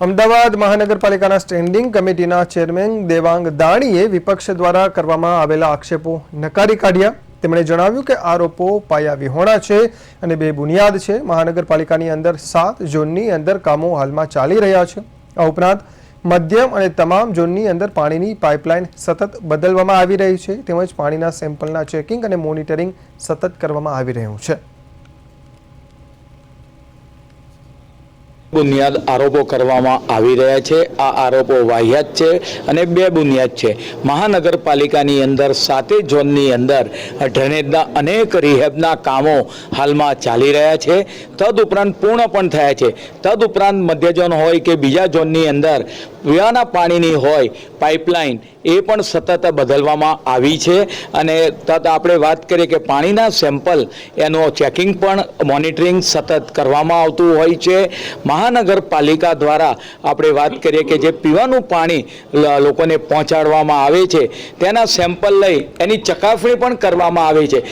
અમદાવાદ મહાનગરપાલિકાના સ્ટેન્ડિંગ કમિટીના ચેરમેન દેવાંગ દાણીએ વિપક્ષ દ્વારા કરવામાં આવેલા આક્ષેપો નકારી કાઢ્યા। તેમણે જણાવ્યું કે આરોપો પાયા વિહોણા છે અને બેબુનિયાદ છે। મહાનગરપાલિકાની અંદર 7 ઝોનની અંદર કામો હાલમાં ચાલી રહ્યા છે। આ ઉપરાંત મધ્યમ અને તમામ ઝોનની અંદર પાણીની પાઇપલાઇન સતત બદલવામાં આવી રહી છે તેમજ પાણીના સેમ્પલના ચેકિંગ અને મોનિટરિંગ સતત કરવામાં આવી રહ્યું છે। बुनियाद आरोपो करवामां आवी रह्या छे। आ आरोपो वाहियात छे अने बेबुनियाद छे। महानगरपालिकानी अंदर 7 झोननी अंदर ड्रेनेजना अनेक रिहेबना कामो हालमां चाली रह्या छे। तदुपरांत पूर्ण पण थया छे। तदुपरांत मध्य झोन होय के बीजा झोननी अंदर पीवाना पाणीनी होय पाइपलाइन ए पण सतत बदलवामां आवी छे अने तद आपणे वात करीए के पाणीना सेम्पल एनो चेकिंग पण मॉनिटरिंग सतत करवामां आवतुं होय छे। महानगरपालिका द्वारा आपणे वात करीए के जे पीवानुं पाणी लोकोने पहोंचाडवामां आवे छे तेना सेम्पल लई एनी चकासणी पण करवामां आवे छे।